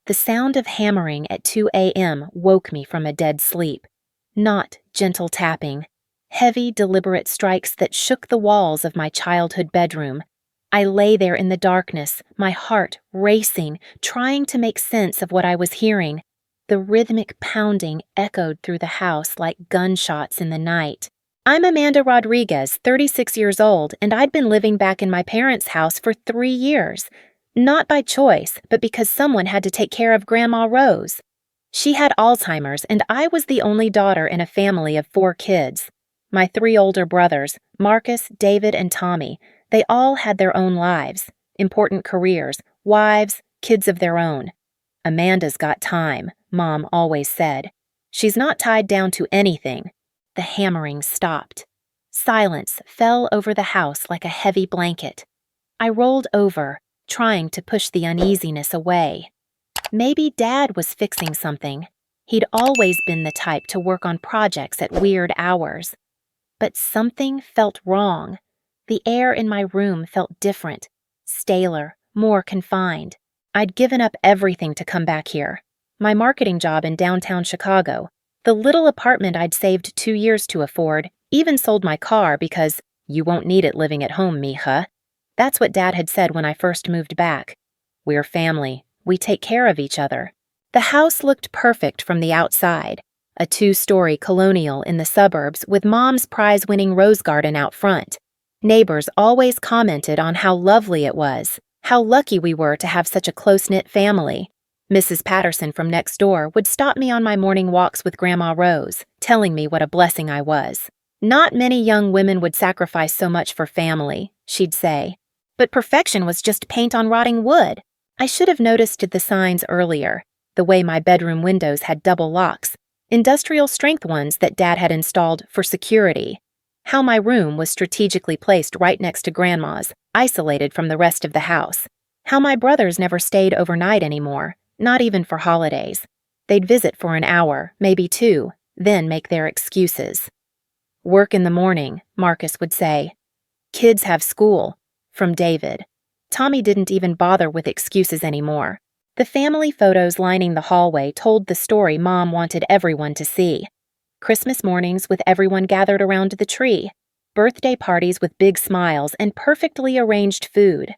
The sound of hammering at 2 a.m. woke me from a dead sleep. Not gentle tapping. Heavy, deliberate strikes that shook the walls of my childhood bedroom. I lay there in the darkness, my heart racing, trying to make sense of what I was hearing. The rhythmic pounding echoed through the house like gunshots in the night. I'm Amanda Rodriguez, 36 years old, and I'd been living back in my parents' house for 3 years. Not by choice, but because someone had to take care of Grandma Rose. She had Alzheimer's, and I was the only daughter in a family of 4 kids. My 3 older brothers, Marcus, David, and Tommy, they all had their own lives, important careers, wives, kids of their own. Amanda's got time, Mom always said. She's not tied down to anything. The hammering stopped. Silence fell over the house like a heavy blanket. I rolled over, trying to push the uneasiness away. Maybe Dad was fixing something. He'd always been the type to work on projects at weird hours. But something felt wrong. The air in my room felt different, staler, more confined. I'd given up everything to come back here. My marketing job in downtown Chicago, the little apartment I'd saved 2 years to afford, even sold my car because you won't need it living at home, mija. That's what Dad had said when I first moved back. We're family. We take care of each other. The house looked perfect from the outside. A 2-story colonial in the suburbs with Mom's prize-winning rose garden out front. Neighbors always commented on how lovely it was, how lucky we were to have such a close-knit family. Mrs. Patterson from next door would stop me on my morning walks with Grandma Rose, telling me what a blessing I was. Not many young women would sacrifice so much for family, she'd say. But perfection was just paint on rotting wood. I should have noticed the signs earlier, the way my bedroom windows had double locks, industrial-strength ones that Dad had installed for security. How my room was strategically placed right next to Grandma's, isolated from the rest of the house. How my brothers never stayed overnight anymore, not even for holidays. They'd visit for an hour, maybe 2, then make their excuses. Work in the morning, Marcus would say. Kids have school, from David. Tommy didn't even bother with excuses anymore. The family photos lining the hallway told the story Mom wanted everyone to see. Christmas mornings with everyone gathered around the tree. Birthday parties with big smiles and perfectly arranged food.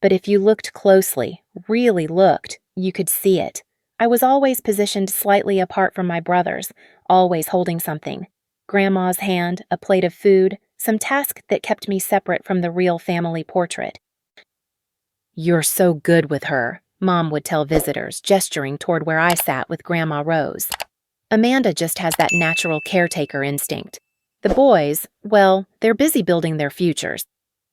But if you looked closely, really looked, you could see it. I was always positioned slightly apart from my brothers, always holding something. Grandma's hand, a plate of food, some task that kept me separate from the real family portrait. You're so good with her, Mom would tell visitors, gesturing toward where I sat with Grandma Rose. Amanda just has that natural caretaker instinct. The boys, well, they're busy building their futures.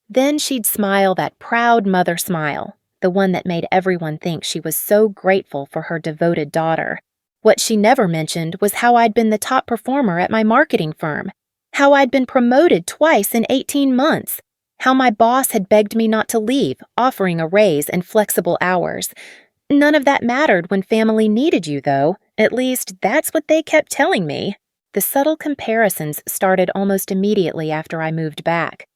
Then she'd smile that proud mother smile, the one that made everyone think she was so grateful for her devoted daughter. What she never mentioned was how I'd been the top performer at my marketing firm, how I'd been promoted twice in 18 months, how my boss had begged me not to leave, offering a raise and flexible hours. None of that mattered when family needed you, though. At least, that's what they kept telling me. The subtle comparisons started almost immediately after I moved back.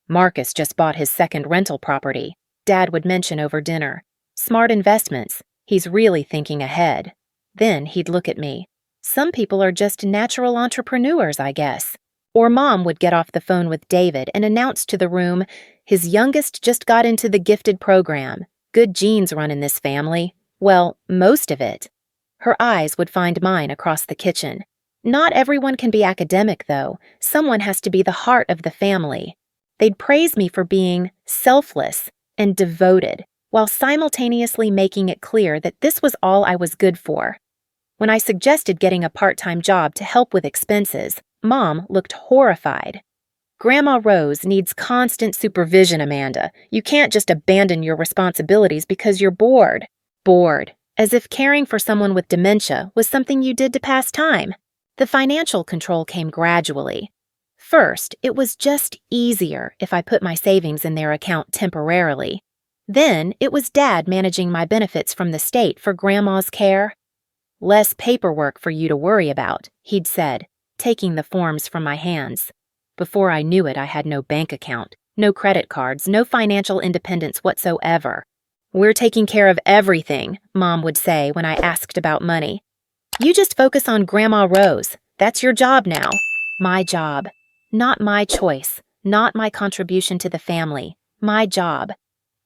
Marcus just bought his second rental property, Dad would mention over dinner. Smart investments. He's really thinking ahead. Then he'd look at me. Some people are just natural entrepreneurs, I guess. Or Mom would get off the phone with David and announce to the room, his youngest just got into the gifted program. Good genes run in this family. Well, most of it. Her eyes would find mine across the kitchen. Not everyone can be academic, though. Someone has to be the heart of the family. They'd praise me for being selfless and devoted, while simultaneously making it clear that this was all I was good for. When I suggested getting a part-time job to help with expenses, Mom looked horrified. Grandma Rose needs constant supervision, Amanda. You can't just abandon your responsibilities because you're bored. Bored, as if caring for someone with dementia was something you did to pass time. The financial control came gradually. First, it was just easier if I put my savings in their account temporarily. Then, it was Dad managing my benefits from the state for Grandma's care. Less paperwork for you to worry about, he'd said, taking the forms from my hands. Before I knew it, I had no bank account, no credit cards, no financial independence whatsoever. "We're taking care of everything," Mom would say when I asked about money. "You just focus on Grandma Rose. That's your job now." My job. Not my choice. Not my contribution to the family. My job.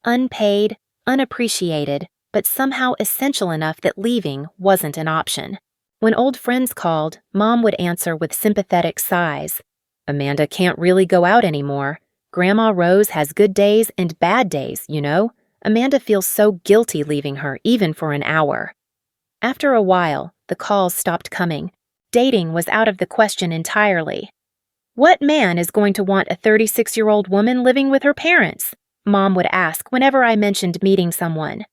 Unpaid, unappreciated, but somehow essential enough that leaving wasn't an option. When old friends called, Mom would answer with sympathetic sighs. "Amanda can't really go out anymore. Grandma Rose has good days and bad days, you know. Amanda feels so guilty leaving her, even for an hour." After a while, the calls stopped coming. Dating was out of the question entirely. "What man is going to want a 36-year-old woman living with her parents?" Mom would ask whenever I mentioned meeting someone.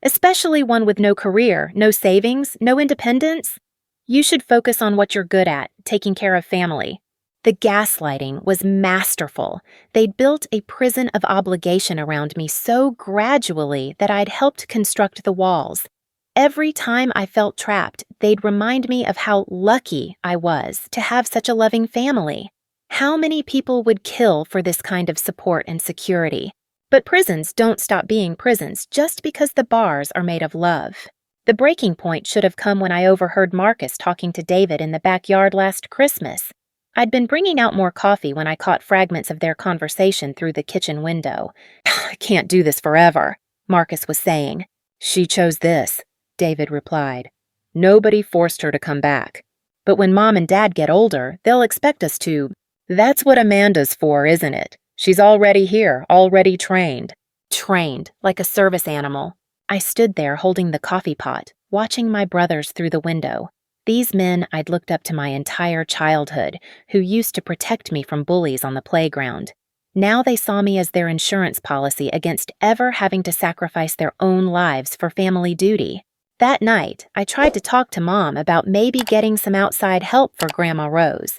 "Especially one with no career, no savings, no independence? You should focus on what you're good at, taking care of family." The gaslighting was masterful. They'd built a prison of obligation around me so gradually that I'd helped construct the walls. Every time I felt trapped, they'd remind me of how lucky I was to have such a loving family. How many people would kill for this kind of support and security? But prisons don't stop being prisons just because the bars are made of love. The breaking point should have come when I overheard Marcus talking to David in the backyard last Christmas. I'd been bringing out more coffee when I caught fragments of their conversation through the kitchen window. "I can't do this forever," Marcus was saying. "She chose this," David replied. "Nobody forced her to come back. But when Mom and Dad get older, they'll expect us to. That's what Amanda's for, isn't it? She's already here, already trained." Trained, like a service animal. I stood there holding the coffee pot, watching my brothers through the window. These men I'd looked up to my entire childhood, who used to protect me from bullies on the playground. Now they saw me as their insurance policy against ever having to sacrifice their own lives for family duty. That night, I tried to talk to Mom about maybe getting some outside help for Grandma Rose.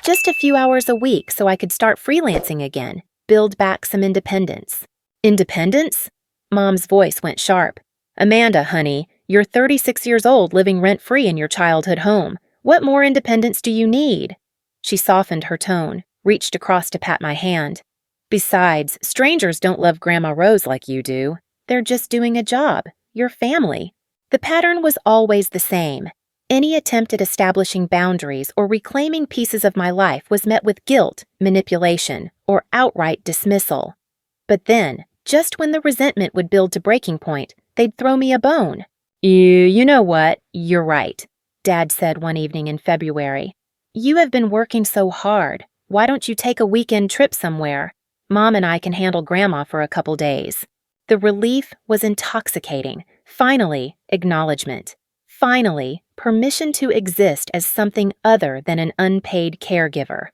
Just a few hours a week so I could start freelancing again, build back some independence. Independence? Mom's voice went sharp. "Amanda, honey, you're 36 years old living rent-free in your childhood home. What more independence do you need?" She softened her tone, reached across to pat my hand. "Besides, strangers don't love Grandma Rose like you do. They're just doing a job. Your family." The pattern was always the same. Any attempt at establishing boundaries or reclaiming pieces of my life was met with guilt, manipulation, or outright dismissal. But then, just when the resentment would build to breaking point, they'd throw me a bone. You know what? You're right," Dad said one evening in February. "You have been working so hard. Why don't you take a weekend trip somewhere? Mom and I can handle Grandma for a couple days." The relief was intoxicating. Finally, acknowledgement. Finally, permission to exist as something other than an unpaid caregiver.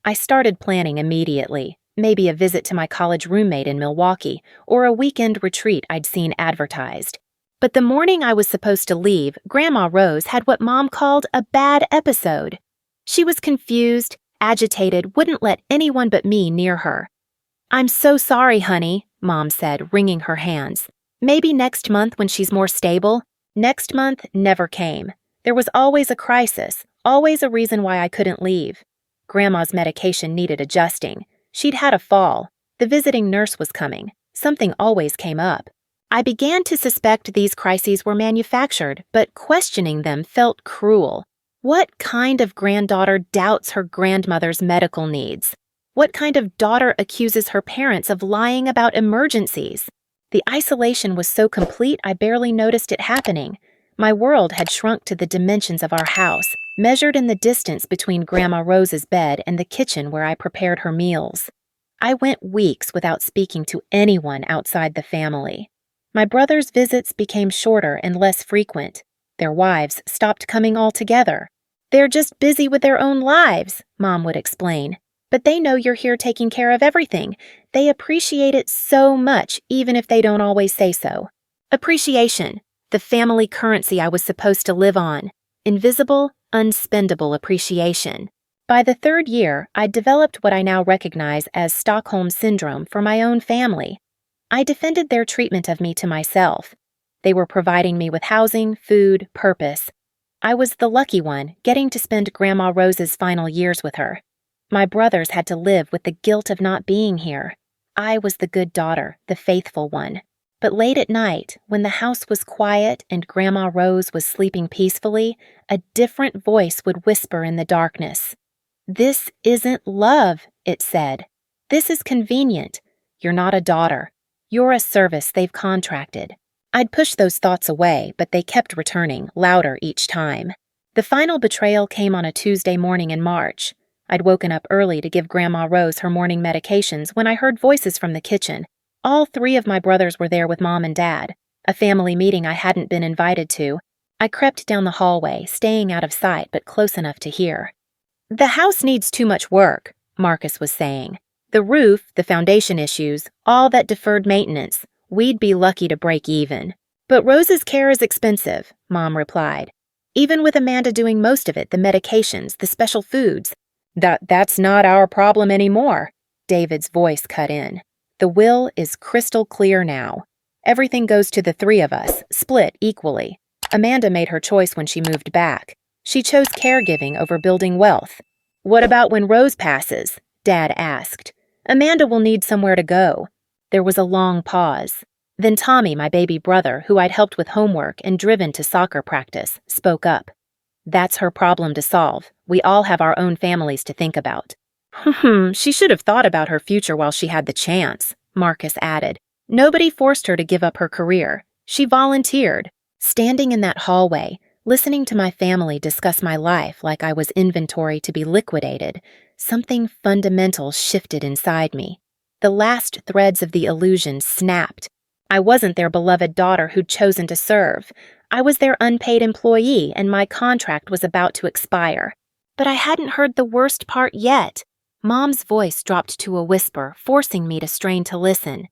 I started planning immediately, maybe a visit to my college roommate in Milwaukee or a weekend retreat I'd seen advertised. But the morning I was supposed to leave, Grandma Rose had what Mom called a bad episode. She was confused, agitated, wouldn't let anyone but me near her. "I'm so sorry, honey," Mom said, wringing her hands. "Maybe next month when she's more stable." Next month never came. There was always a crisis, always a reason why I couldn't leave. Grandma's medication needed adjusting. She'd had a fall. The visiting nurse was coming. Something always came up. I began to suspect these crises were manufactured, but questioning them felt cruel. What kind of granddaughter doubts her grandmother's medical needs? What kind of daughter accuses her parents of lying about emergencies? The isolation was so complete I barely noticed it happening. My world had shrunk to the dimensions of our house, measured in the distance between Grandma Rose's bed and the kitchen where I prepared her meals. I went weeks without speaking to anyone outside the family. My brothers' visits became shorter and less frequent. Their wives stopped coming altogether. "They're just busy with their own lives," Mom would explain. "But they know you're here taking care of everything. They appreciate it so much, even if they don't always say so." Appreciation, the family currency I was supposed to live on. Invisible, unspendable appreciation. By the third year, I'd developed what I now recognize as Stockholm Syndrome for my own family. I defended their treatment of me to myself. They were providing me with housing, food, purpose. I was the lucky one, getting to spend Grandma Rose's final years with her. My brothers had to live with the guilt of not being here. I was the good daughter, the faithful one. But late at night, when the house was quiet and Grandma Rose was sleeping peacefully, a different voice would whisper in the darkness. "This isn't love," it said. "This is convenient. You're not a daughter. You're a service they've contracted." I'd push those thoughts away, but they kept returning, louder each time. The final betrayal came on a Tuesday morning in March. I'd woken up early to give Grandma Rose her morning medications when I heard voices from the kitchen. All three of my brothers were there with Mom and Dad, a family meeting I hadn't been invited to. I crept down the hallway, staying out of sight but close enough to hear. "The house needs too much work," Marcus was saying. "The roof, the foundation issues, all that deferred maintenance. We'd be lucky to break even." "But Rose's care is expensive," Mom replied. "Even with Amanda doing most of it, the medications, the special foods." That's not our problem anymore," David's voice cut in. "The will is crystal clear now. Everything goes to the three of us, split equally. Amanda made her choice when she moved back. She chose caregiving over building wealth." "What about when Rose passes?" Dad asked. "Amanda will need somewhere to go." There was a long pause. Then Tommy, my baby brother, who I'd helped with homework and driven to soccer practice, spoke up. "That's her problem to solve. We all have our own families to think about." She should have thought about her future while she had the chance," Marcus added. "Nobody forced her to give up her career. She volunteered." Standing in that hallway, listening to my family discuss my life like I was inventory to be liquidated, something fundamental shifted inside me. The last threads of the illusion snapped. I wasn't their beloved daughter who'd chosen to serve. I was their unpaid employee, and my contract was about to expire. But I hadn't heard the worst part yet. Mom's voice dropped to a whisper, forcing me to strain to listen.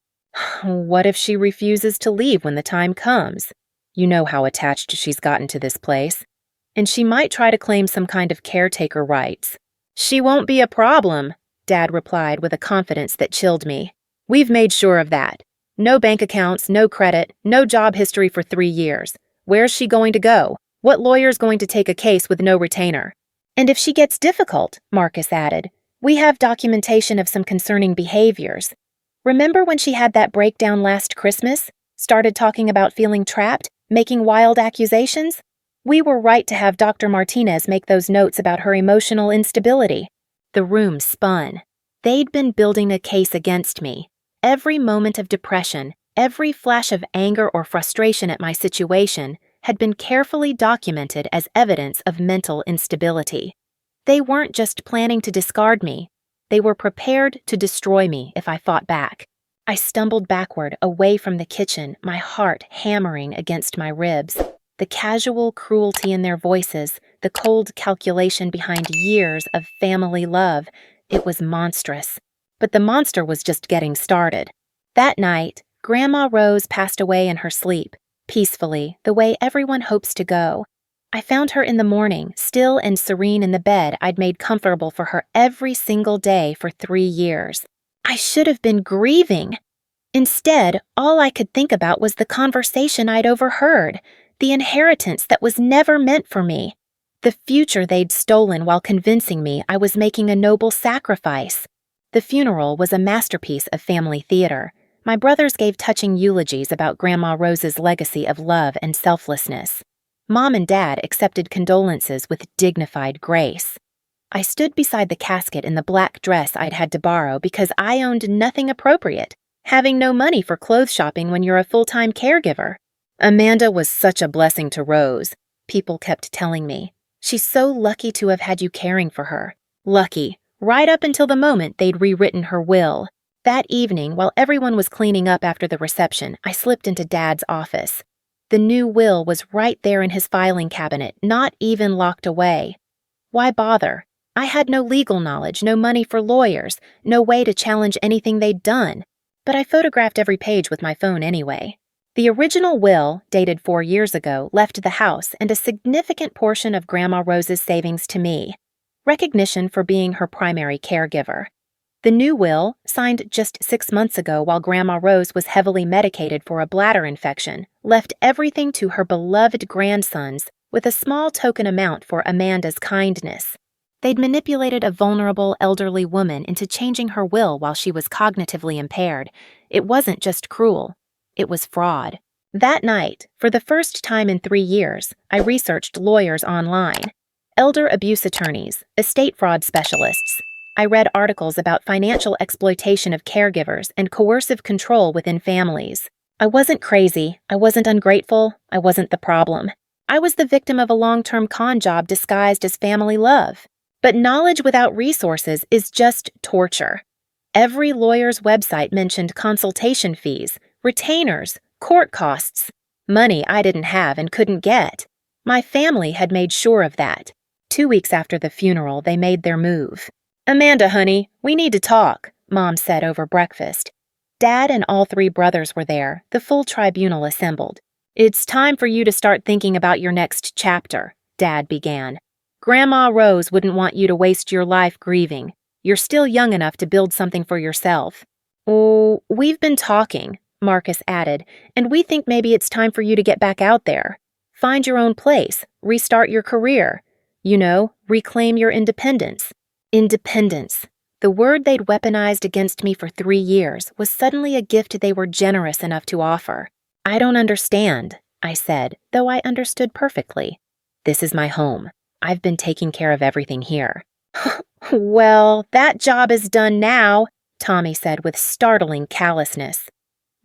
"What if she refuses to leave when the time comes? You know how attached she's gotten to this place. And she might try to claim some kind of caretaker rights." "She won't be a problem," Dad replied with a confidence that chilled me. "We've made sure of that. No bank accounts, no credit, no job history for 3 years. Where's she going to go? What lawyer's going to take a case with no retainer?" "And if she gets difficult," Marcus added, "we have documentation of some concerning behaviors. Remember when she had that breakdown last Christmas? Started talking about feeling trapped, making wild accusations? We were right to have Dr. Martinez make those notes about her emotional instability." The room spun. They'd been building a case against me. Every moment of depression, every flash of anger or frustration at my situation had been carefully documented as evidence of mental instability. They weren't just planning to discard me. They were prepared to destroy me if I fought back. I stumbled backward, away from the kitchen, my heart hammering against my ribs. The casual cruelty in their voices, the cold calculation behind years of family love, it was monstrous. But the monster was just getting started. That night, Grandma Rose passed away in her sleep, peacefully, the way everyone hopes to go. I found her in the morning, still and serene in the bed I'd made comfortable for her every single day for 3 years. I should have been grieving. Instead, all I could think about was the conversation I'd overheard, the inheritance that was never meant for me, the future they'd stolen while convincing me I was making a noble sacrifice. The funeral was a masterpiece of family theater. My brothers gave touching eulogies about Grandma Rose's legacy of love and selflessness. Mom and Dad accepted condolences with dignified grace. I stood beside the casket in the black dress I'd had to borrow because I owned nothing appropriate, having no money for clothes shopping when you're a full-time caregiver. "Amanda was such a blessing to Rose," people kept telling me. "She's so lucky to have had you caring for her. Lucky, right up until the moment they'd rewritten her will." That evening, while everyone was cleaning up after the reception, I slipped into Dad's office. The new will was right there in his filing cabinet, not even locked away. Why bother? I had no legal knowledge, no money for lawyers, no way to challenge anything they'd done. But I photographed every page with my phone anyway. The original will, dated 4 years ago, left the house and a significant portion of Grandma Rose's savings to me. Recognition for being her primary caregiver. The new will, signed just 6 months ago while Grandma Rose was heavily medicated for a bladder infection, left everything to her beloved grandsons with a small token amount for Amanda's kindness. They'd manipulated a vulnerable elderly woman into changing her will while she was cognitively impaired. It wasn't just cruel. It was fraud. That night, for the first time in 3 years, I researched lawyers online. Elder abuse attorneys, estate fraud specialists. I read articles about financial exploitation of caregivers and coercive control within families. I wasn't crazy, I wasn't ungrateful, I wasn't the problem. I was the victim of a long-term con job disguised as family love. But knowledge without resources is just torture. Every lawyer's website mentioned consultation fees, retainers, court costs, money I didn't have and couldn't get. My family had made sure of that. 2 weeks after the funeral, they made their move. "Amanda, honey, we need to talk," Mom said over breakfast. Dad and all 3 brothers were there, the full tribunal assembled. "It's time for you to start thinking about your next chapter," Dad began. "Grandma Rose wouldn't want you to waste your life grieving. You're still young enough to build something for yourself." "Oh, we've been talking," Marcus added, "and we think maybe it's time for you to get back out there. Find your own place, restart your career. You know, reclaim your independence." Independence. The word they'd weaponized against me for 3 years was suddenly a gift they were generous enough to offer. "I don't understand," I said, though I understood perfectly. "This is my home. I've been taking care of everything here." "Well, that job is done now," Tommy said with startling callousness.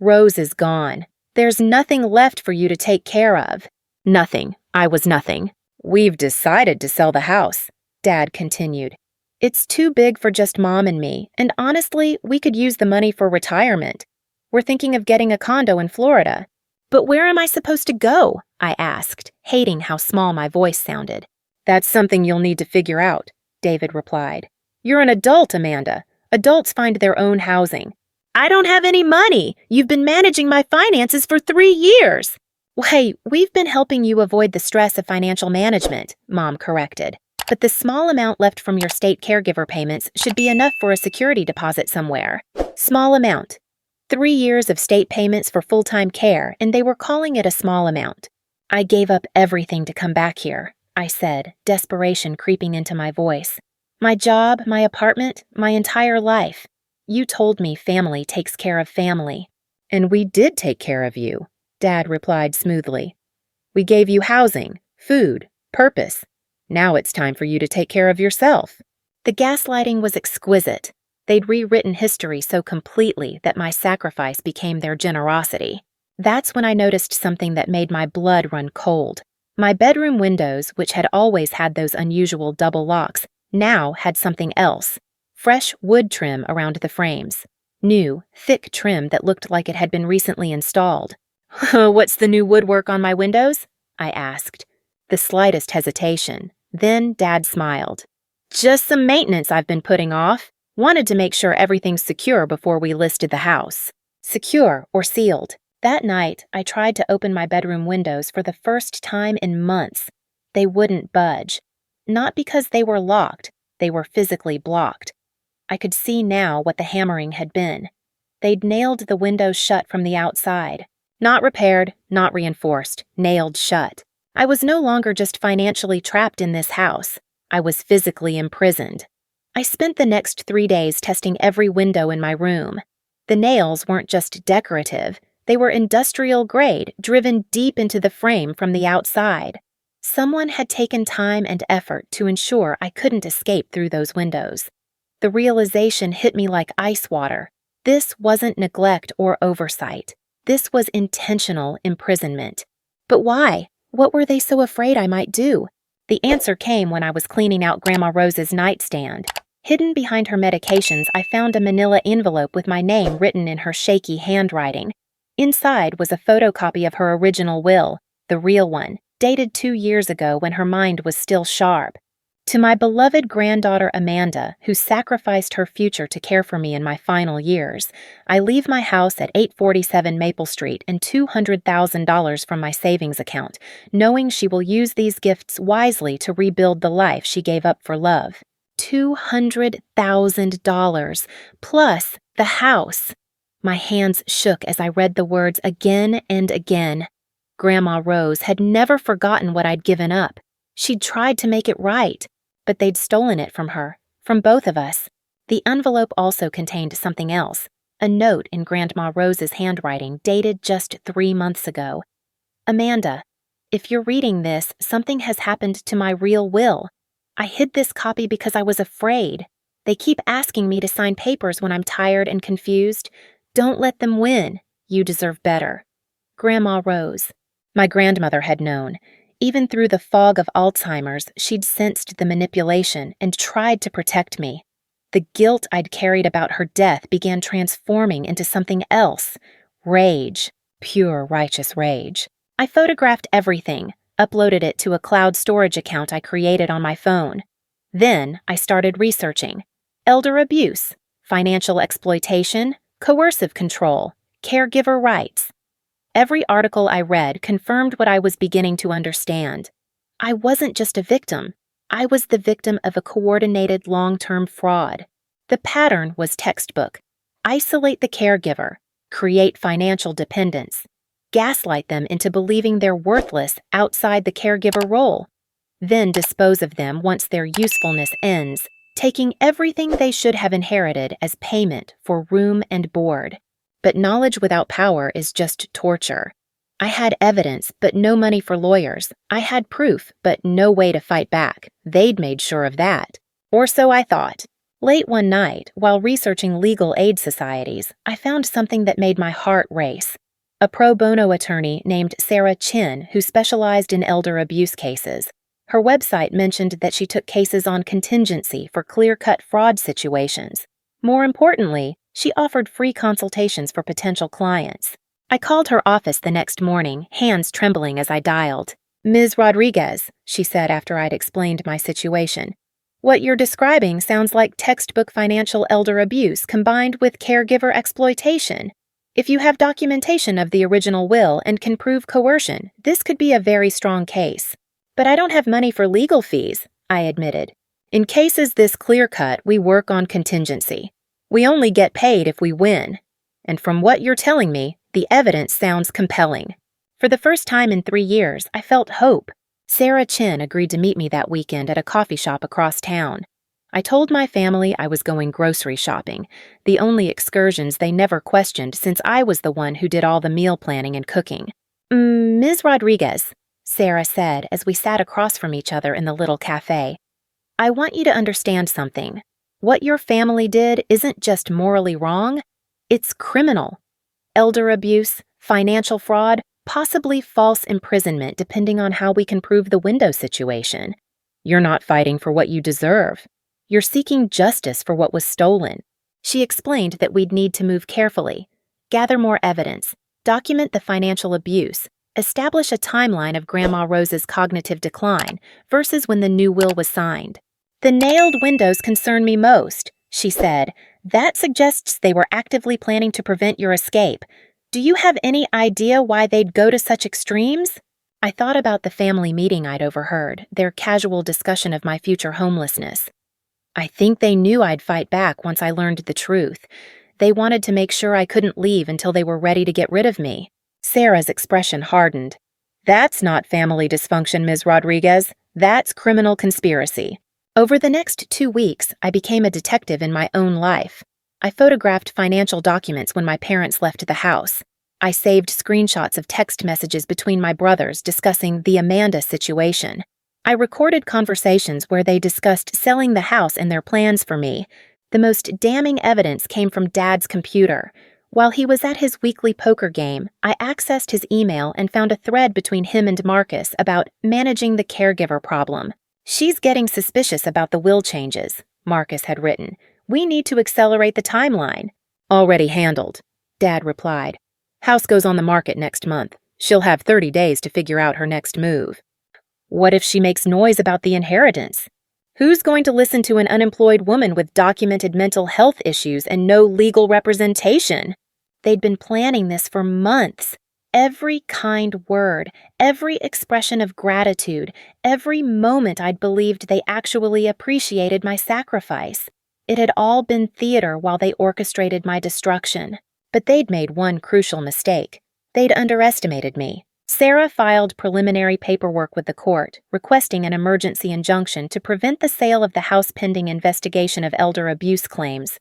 "Rose is gone. There's nothing left for you to take care of." "Nothing. I was nothing. We've decided to sell the house," Dad continued. "It's too big for just Mom and me, and honestly, we could use the money for retirement. We're thinking of getting a condo in Florida." "But where am I supposed to go?" I asked, hating how small my voice sounded. "That's something you'll need to figure out," David replied. "You're an adult, Amanda. Adults find their own housing." "I don't have any money. You've been managing my finances for 3 years." "Hey, we've been helping you avoid the stress of financial management," Mom corrected. "But the small amount left from your state caregiver payments should be enough for a security deposit somewhere." Small amount. 3 years of state payments for full-time care, and they were calling it a small amount. "I gave up everything to come back here," I said, desperation creeping into my voice. "My job, my apartment, my entire life. You told me family takes care of family." "And we did take care of you," Dad replied smoothly. "We gave you housing, food, purpose. Now it's time for you to take care of yourself." The gaslighting was exquisite. They'd rewritten history so completely that my sacrifice became their generosity. That's when I noticed something that made my blood run cold. My bedroom windows, which had always had those unusual double locks, now had something else. Fresh wood trim around the frames. New, thick trim that looked like it had been recently installed. "What's the new woodwork on my windows?" I asked. The slightest hesitation. Then Dad smiled. "Just some maintenance I've been putting off. Wanted to make sure everything's secure before we listed the house." Secure or sealed. That night, I tried to open my bedroom windows for the first time in months. They wouldn't budge. Not because they were locked, they were physically blocked. I could see now what the hammering had been. They'd nailed the windows shut from the outside. Not repaired, not reinforced, nailed shut. I was no longer just financially trapped in this house. I was physically imprisoned. I spent the next 3 days testing every window in my room. The nails weren't just decorative. They were industrial grade, driven deep into the frame from the outside. Someone had taken time and effort to ensure I couldn't escape through those windows. The realization hit me like ice water. This wasn't neglect or oversight. This was intentional imprisonment. But why? What were they so afraid I might do? The answer came when I was cleaning out Grandma Rose's nightstand. Hidden behind her medications, I found a manila envelope with my name written in her shaky handwriting. Inside was a photocopy of her original will, the real one, dated 2 years ago when her mind was still sharp. To my beloved granddaughter Amanda, who sacrificed her future to care for me in my final years, I leave my house at 847 Maple Street and $200,000 from my savings account, knowing she will use these gifts wisely to rebuild the life she gave up for love. $200,000 plus the house. My hands shook as I read the words again and again. Grandma Rose had never forgotten what I'd given up. She'd tried to make it right, but they'd stolen it from her, from both of us. The envelope also contained something else, a note in Grandma Rose's handwriting dated just 3 months ago. Amanda, if you're reading this, something has happened to my real will. I hid this copy because I was afraid. They keep asking me to sign papers when I'm tired and confused. Don't let them win. You deserve better. Grandma Rose. My grandmother had known. Even through the fog of Alzheimer's, she'd sensed the manipulation and tried to protect me. The guilt I'd carried about her death began transforming into something else. Rage. Pure righteous rage. I photographed everything, uploaded it to a cloud storage account I created on my phone. Then I started researching. Elder abuse, financial exploitation, coercive control, caregiver rights. Every article I read confirmed what I was beginning to understand. I wasn't just a victim. I was the victim of a coordinated long-term fraud. The pattern was textbook. Isolate the caregiver, create financial dependence, gaslight them into believing they're worthless outside the caregiver role, then dispose of them once their usefulness ends, taking everything they should have inherited as payment for room and board. But knowledge without power is just torture. I had evidence, but no money for lawyers. I had proof, but no way to fight back. They'd made sure of that. Or so I thought. Late one night, while researching legal aid societies, I found something that made my heart race. A pro bono attorney named Sarah Chin, who specialized in elder abuse cases. Her website mentioned that she took cases on contingency for clear-cut fraud situations. More importantly, she offered free consultations for potential clients. I called her office the next morning, hands trembling as I dialed. "Ms. Rodriguez," she said after I'd explained my situation. "What you're describing sounds like textbook financial elder abuse combined with caregiver exploitation. If you have documentation of the original will and can prove coercion, this could be a very strong case. But I don't have money for legal fees," I admitted. "In cases this clear-cut, we work on contingency. We only get paid if we win. And from what you're telling me, the evidence sounds compelling." For the first time in 3 years, I felt hope. Sarah Chin agreed to meet me that weekend at a coffee shop across town. I told my family I was going grocery shopping, the only excursions they never questioned since I was the one who did all the meal planning and cooking. "Ms. Rodriguez," Sarah said as we sat across from each other in the little cafe, "I want you to understand something. What your family did isn't just morally wrong, it's criminal. Elder abuse, financial fraud, possibly false imprisonment depending on how we can prove the window situation. You're not fighting for what you deserve. You're seeking justice for what was stolen." She explained that we'd need to move carefully, gather more evidence, document the financial abuse, establish a timeline of Grandma Rose's cognitive decline versus when the new will was signed. "The nailed windows concern me most," she said. "That suggests they were actively planning to prevent your escape. Do you have any idea why they'd go to such extremes?" I thought about the family meeting I'd overheard, their casual discussion of my future homelessness. I think they knew I'd fight back once I learned the truth. They wanted to make sure I couldn't leave until they were ready to get rid of me. Sarah's expression hardened. "That's not family dysfunction, Ms. Rodriguez. That's criminal conspiracy." Over the next 2 weeks, I became a detective in my own life. I photographed financial documents when my parents left the house. I saved screenshots of text messages between my brothers discussing the Amanda situation. I recorded conversations where they discussed selling the house and their plans for me. The most damning evidence came from Dad's computer. While he was at his weekly poker game, I accessed his email and found a thread between him and Marcus about managing the caregiver problem. "She's getting suspicious about the will changes," Marcus had written. "We need to accelerate the timeline." "Already handled," Dad replied. "House goes on the market next month. She'll have 30 days to figure out her next move." "What if she makes noise about the inheritance? Who's going to listen to an unemployed woman with documented mental health issues and no legal representation?" They'd been planning this for months. Every kind word, every expression of gratitude, every moment I'd believed they actually appreciated my sacrifice. It had all been theater while they orchestrated my destruction. But they'd made one crucial mistake. They'd underestimated me. Sarah filed preliminary paperwork with the court, requesting an emergency injunction to prevent the sale of the house pending investigation of elder abuse claims.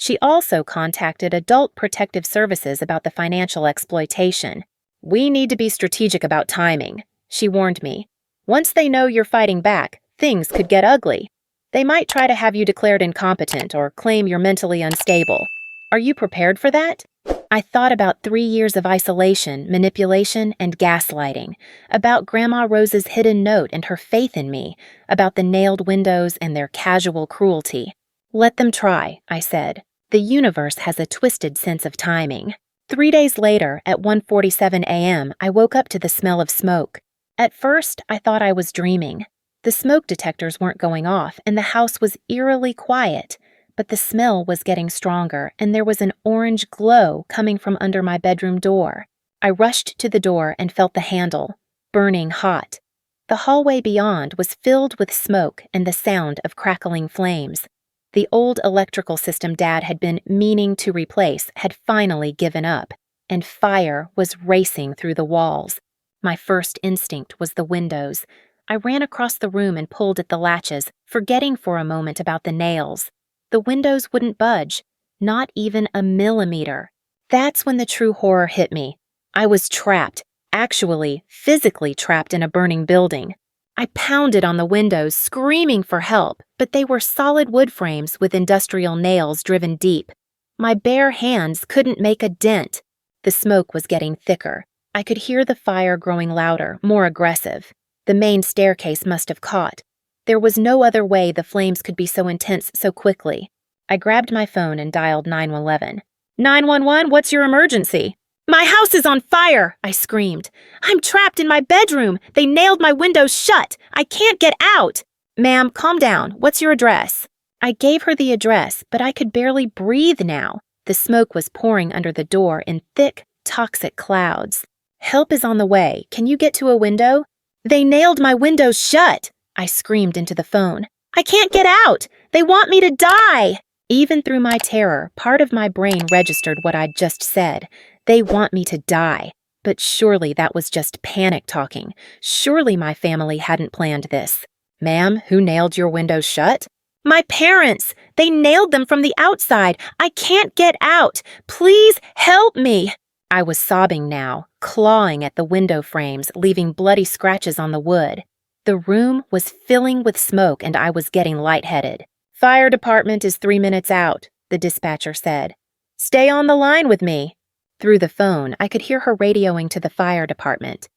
She also contacted Adult Protective Services about the financial exploitation. "We need to be strategic about timing," she warned me. "Once they know you're fighting back, things could get ugly. They might try to have you declared incompetent or claim you're mentally unstable. Are you prepared for that?" I thought about 3 years of isolation, manipulation, and gaslighting, about Grandma Rose's hidden note and her faith in me, about the nailed windows and their casual cruelty. "Let them try," I said. "The universe has a twisted sense of timing." 3 days later, at 1:47 a.m., I woke up to the smell of smoke. At first, I thought I was dreaming. The smoke detectors weren't going off, and the house was eerily quiet. But the smell was getting stronger, and there was an orange glow coming from under my bedroom door. I rushed to the door and felt the handle, burning hot. The hallway beyond was filled with smoke and the sound of crackling flames. The old electrical system Dad had been meaning to replace had finally given up, and fire was racing through the walls. My first instinct was the windows. I ran across the room and pulled at the latches, forgetting for a moment about the nails. The windows wouldn't budge, not even a millimeter. That's when the true horror hit me. I was trapped, actually, physically trapped in a burning building. I pounded on the windows, screaming for help, but they were solid wood frames with industrial nails driven deep. My bare hands couldn't make a dent. The smoke was getting thicker. I could hear the fire growing louder, more aggressive. The main staircase must have caught. There was no other way the flames could be so intense so quickly. I grabbed my phone and dialed 911. "911, what's your emergency?" "My house is on fire!" I screamed. "I'm trapped in my bedroom! They nailed my windows shut! I can't get out!" "Ma'am, calm down. What's your address?" I gave her the address, but I could barely breathe now. The smoke was pouring under the door in thick, toxic clouds. "Help is on the way. Can you get to a window?" "They nailed my windows shut!" I screamed into the phone. "I can't get out! They want me to die!" Even through my terror, part of my brain registered what I'd just said. They want me to die. But surely that was just panic talking. Surely my family hadn't planned this. "Ma'am, who nailed your windows shut?" "My parents! They nailed them from the outside! I can't get out! Please help me!" I was sobbing now, clawing at the window frames, leaving bloody scratches on the wood. The room was filling with smoke and I was getting lightheaded. "Fire department is 3 minutes out," the dispatcher said. "Stay on the line with me." Through the phone, I could hear her radioing to the fire department.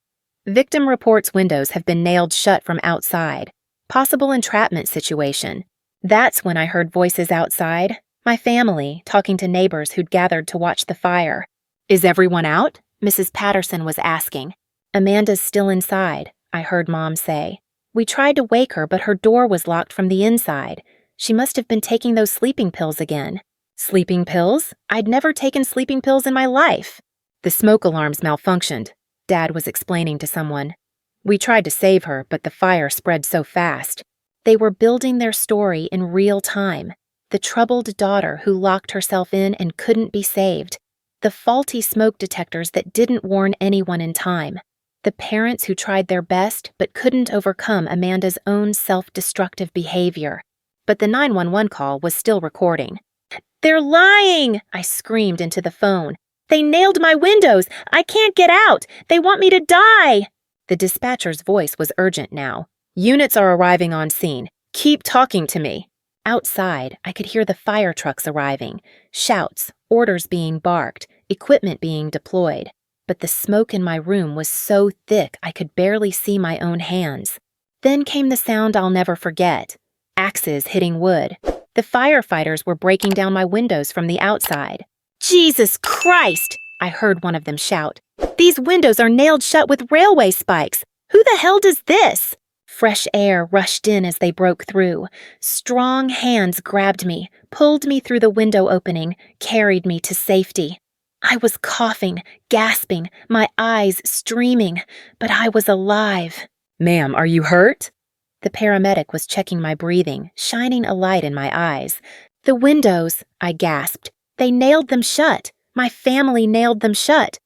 "Victim reports windows have been nailed shut from outside. Possible entrapment situation." That's when I heard voices outside. My family, talking to neighbors who'd gathered to watch the fire. "Is everyone out?" Mrs. Patterson was asking. "Amanda's still inside," I heard Mom say. "We tried to wake her, but her door was locked from the inside. She must have been taking those sleeping pills again." "Sleeping pills? I'd never taken sleeping pills in my life." "The smoke alarms malfunctioned," Dad was explaining to someone. "We tried to save her, but the fire spread so fast." They were building their story in real time. The troubled daughter who locked herself in and couldn't be saved. The faulty smoke detectors that didn't warn anyone in time. The parents who tried their best but couldn't overcome Amanda's own self-destructive behavior. But the 911 call was still recording. "They're lying!" I screamed into the phone. "They nailed my windows! I can't get out! They want me to die!" The dispatcher's voice was urgent now. "Units are arriving on scene. Keep talking to me." Outside, I could hear the fire trucks arriving. Shouts, orders being barked, equipment being deployed. But the smoke in my room was so thick I could barely see my own hands. Then came the sound I'll never forget. Axes hitting wood. The firefighters were breaking down my windows from the outside. "Jesus Christ!" I heard one of them shout. "These windows are nailed shut with railway spikes! Who the hell does this?" Fresh air rushed in as they broke through. Strong hands grabbed me, pulled me through the window opening, carried me to safety. I was coughing, gasping, my eyes streaming, but I was alive. "Ma'am, are you hurt?" The paramedic was checking my breathing, shining a light in my eyes. "The windows," I gasped. "They nailed them shut. My family nailed them shut."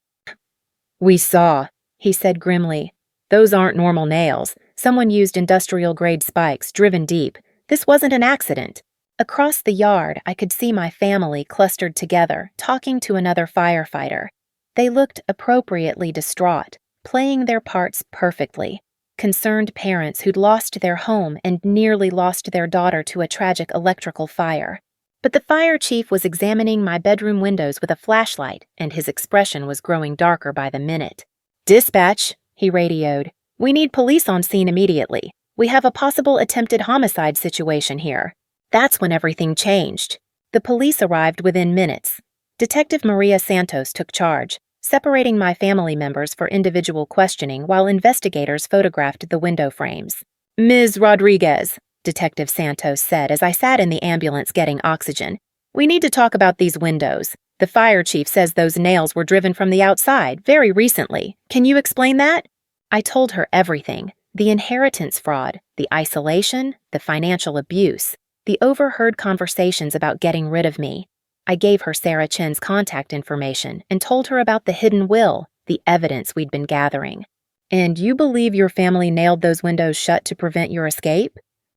"We saw," he said grimly. "Those aren't normal nails. Someone used industrial-grade spikes, driven deep. This wasn't an accident." Across the yard, I could see my family clustered together, talking to another firefighter. They looked appropriately distraught, playing their parts perfectly. Concerned parents who'd lost their home and nearly lost their daughter to a tragic electrical fire. But the fire chief was examining my bedroom windows with a flashlight, and his expression was growing darker by the minute. "Dispatch," he radioed. "We need police on scene immediately. We have a possible attempted homicide situation here." That's when everything changed. The police arrived within minutes. Detective Maria Santos took charge, separating my family members for individual questioning while investigators photographed the window frames. "Ms. Rodriguez," Detective Santos said as I sat in the ambulance getting oxygen, "we need to talk about these windows. The fire chief says those nails were driven from the outside very recently. Can you explain that?" I told her everything: the inheritance fraud, the isolation, the financial abuse, the overheard conversations about getting rid of me. I gave her Sarah Chen's contact information and told her about the hidden will, the evidence we'd been gathering. "And you believe your family nailed those windows shut to prevent your escape?"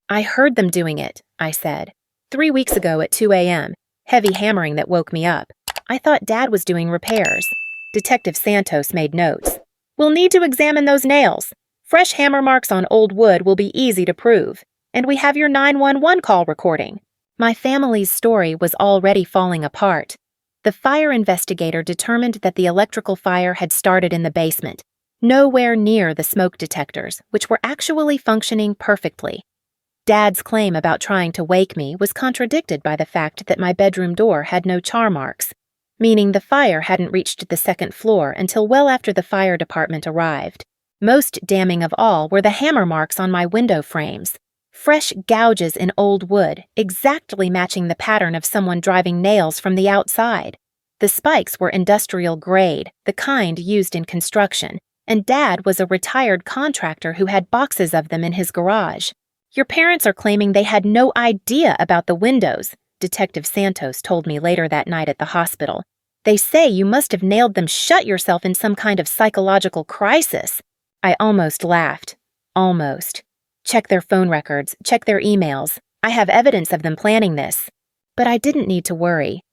"I heard them doing it," I said. 3 weeks ago at 2 a.m., heavy hammering that woke me up. I thought Dad was doing repairs." Detective Santos made notes. "We'll need to examine those nails. Fresh hammer marks on old wood will be easy to prove. And we have your 911 call recording." My family's story was already falling apart. The fire investigator determined that the electrical fire had started in the basement, nowhere near the smoke detectors, which were actually functioning perfectly. Dad's claim about trying to wake me was contradicted by the fact that my bedroom door had no char marks, meaning the fire hadn't reached the second floor until well after the fire department arrived. Most damning of all were the hammer marks on my window frames. Fresh gouges in old wood, exactly matching the pattern of someone driving nails from the outside. The spikes were industrial grade, the kind used in construction, and Dad was a retired contractor who had boxes of them in his garage. "Your parents are claiming they had no idea about the windows," Detective Santos told me later that night at the hospital. "They say you must have nailed them shut yourself in some kind of psychological crisis." I almost laughed. Almost. Check their phone records, check their emails. I have evidence of them planning this. But I didn't need to worry.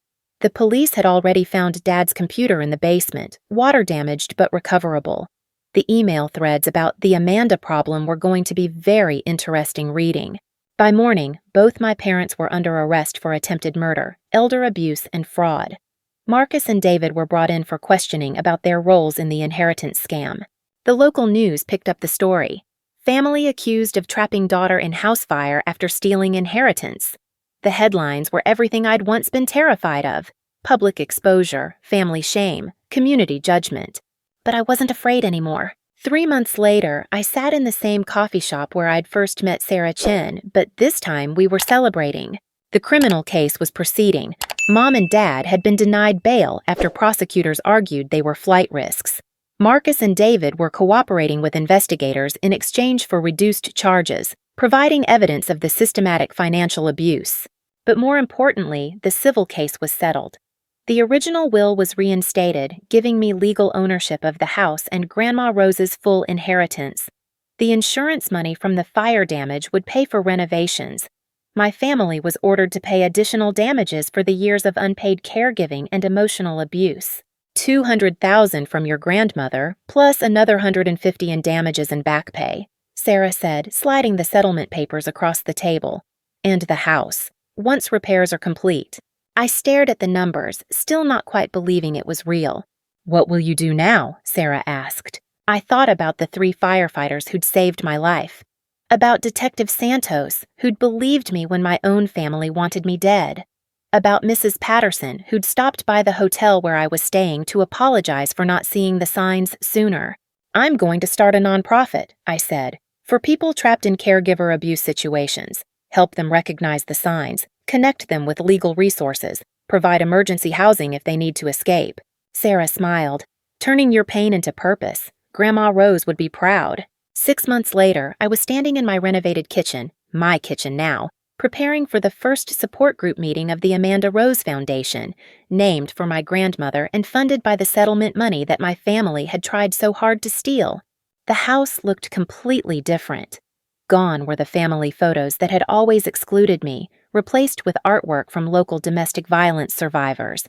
The police had already found Dad's computer in the basement, water damaged but recoverable. The email threads about the Amanda problem were going to be very interesting reading. By morning, both my parents were under arrest for attempted murder, elder abuse, and fraud. Marcus and David were brought in for questioning about their roles in the inheritance scam. The local news picked up the story. Family accused of trapping daughter in house fire after stealing inheritance. The headlines were everything I'd once been terrified of: public exposure, family shame, community judgment. But I wasn't afraid anymore. 3 months later, I sat in the same coffee shop where I'd first met Sarah Chen, but this time we were celebrating. The criminal case was proceeding. Mom and Dad had been denied bail after prosecutors argued they were flight risks. Marcus and David were cooperating with investigators in exchange for reduced charges, providing evidence of the systematic financial abuse. But more importantly, the civil case was settled. The original will was reinstated, giving me legal ownership of the house and Grandma Rose's full inheritance. The insurance money from the fire damage would pay for renovations. My family was ordered to pay additional damages for the years of unpaid caregiving and emotional abuse. $200,000 from your grandmother, plus another $150,000 in damages and back pay, Sarah said, sliding the settlement papers across the table. And the house, once repairs are complete. I stared at the numbers, still not quite believing it was real. "What will you do now?" Sarah asked. I thought about the 3 firefighters who'd saved my life. About Detective Santos, who'd believed me when my own family wanted me dead. About Mrs. Patterson, who'd stopped by the hotel where I was staying to apologize for not seeing the signs sooner. "I'm going to start a nonprofit," I said, "for people trapped in caregiver abuse situations. Help them recognize the signs, connect them with legal resources, provide emergency housing if they need to escape." Sarah smiled. "Turning your pain into purpose. Grandma Rose would be proud." 6 months later, I was standing in my renovated kitchen, my kitchen now, preparing for the first support group meeting of the Amanda Rose Foundation, named for my grandmother and funded by the settlement money that my family had tried so hard to steal. The house looked completely different. Gone were the family photos that had always excluded me, replaced with artwork from local domestic violence survivors.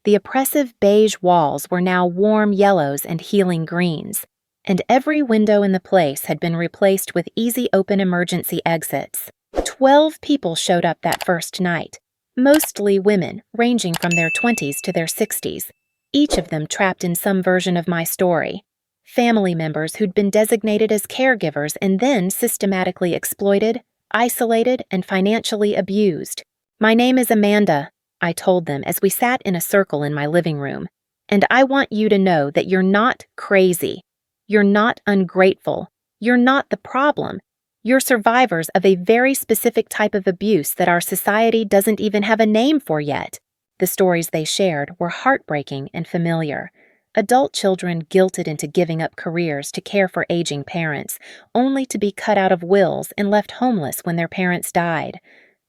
The oppressive beige walls were now warm yellows and healing greens, and every window in the place had been replaced with easy-open emergency exits. 12 people showed up that first night, mostly women, ranging from their 20s to their 60s, each of them trapped in some version of my story. Family members who'd been designated as caregivers and then systematically exploited, isolated, and financially abused. "My name is Amanda," I told them as we sat in a circle in my living room, "and I want you to know that you're not crazy. You're not ungrateful. You're not the problem. You're survivors of a very specific type of abuse that our society doesn't even have a name for yet." The stories they shared were heartbreaking and familiar. Adult children guilted into giving up careers to care for aging parents, only to be cut out of wills and left homeless when their parents died.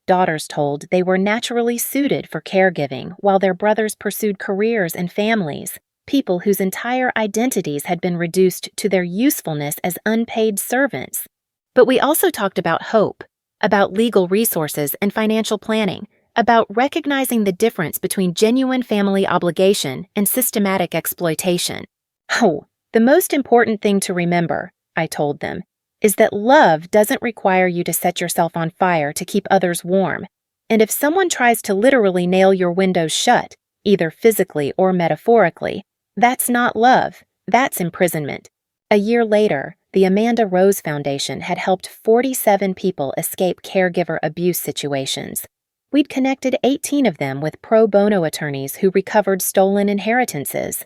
Daughters told they were naturally suited for caregiving while their brothers pursued careers and families. People whose entire identities had been reduced to their usefulness as unpaid servants. But we also talked about hope, about legal resources and financial planning, about recognizing the difference between genuine family obligation and systematic exploitation. "Oh, the most important thing to remember," I told them, "is that love doesn't require you to set yourself on fire to keep others warm. And if someone tries to literally nail your windows shut, either physically or metaphorically, that's not love, that's imprisonment." A year later, the Amanda Rose Foundation had helped 47 people escape caregiver abuse situations. We'd connected 18 of them with pro bono attorneys who recovered stolen inheritances.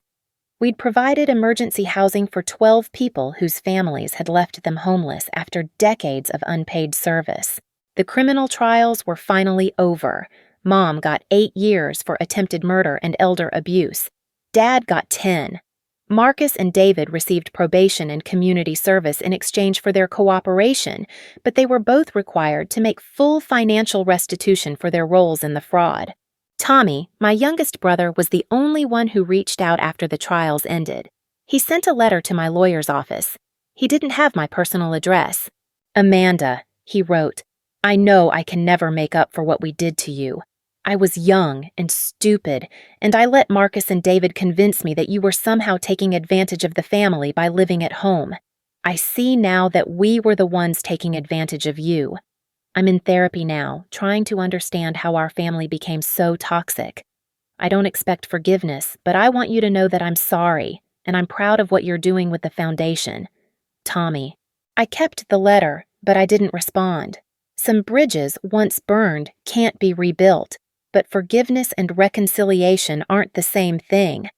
We'd provided emergency housing for 12 people whose families had left them homeless after decades of unpaid service. The criminal trials were finally over. Mom got 8 years for attempted murder and elder abuse. Dad got 10. Marcus and David received probation and community service in exchange for their cooperation, but they were both required to make full financial restitution for their roles in the fraud. Tommy, my youngest brother, was the only one who reached out after the trials ended. He sent a letter to my lawyer's office. He didn't have my personal address. "Amanda," he wrote, "I know I can never make up for what we did to you. I was young and stupid, and I let Marcus and David convince me that you were somehow taking advantage of the family by living at home. I see now that we were the ones taking advantage of you. I'm in therapy now, trying to understand how our family became so toxic. I don't expect forgiveness, but I want you to know that I'm sorry, and I'm proud of what you're doing with the foundation. Tommy." I kept the letter, but I didn't respond. Some bridges, once burned, can't be rebuilt. But forgiveness and reconciliation aren't the same thing.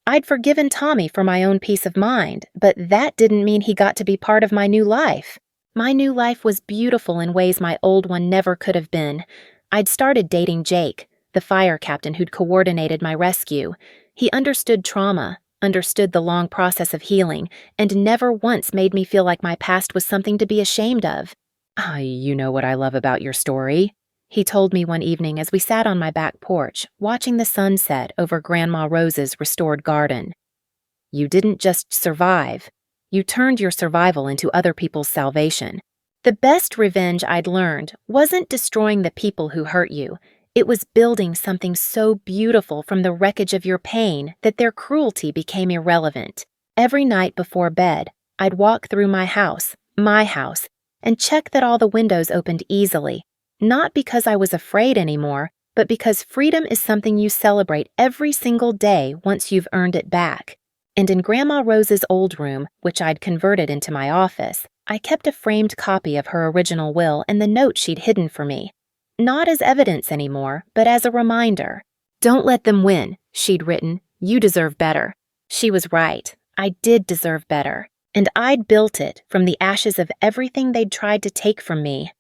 I'd forgiven Tommy for my own peace of mind, but that didn't mean he got to be part of my new life. My new life was beautiful in ways my old one never could have been. I'd started dating Jake, the fire captain who'd coordinated my rescue. He understood trauma, understood the long process of healing, and never once made me feel like my past was something to be ashamed of. You know what I love about your story," he told me one evening as we sat on my back porch, watching the sunset over Grandma Rose's restored garden. "You didn't just survive. You turned your survival into other people's salvation. The best revenge I'd learned wasn't destroying the people who hurt you. It was building something so beautiful from the wreckage of your pain that their cruelty became irrelevant. Every night before bed, I'd walk through my house, and check that all the windows opened easily. Not because I was afraid anymore, but because freedom is something you celebrate every single day once you've earned it back." And in Grandma Rose's old room, which I'd converted into my office, I kept a framed copy of her original will and the note she'd hidden for me. Not as evidence anymore, but as a reminder. "Don't let them win," she'd written. "You deserve better." She was right. I did deserve better. And I'd built it from the ashes of everything they'd tried to take from me.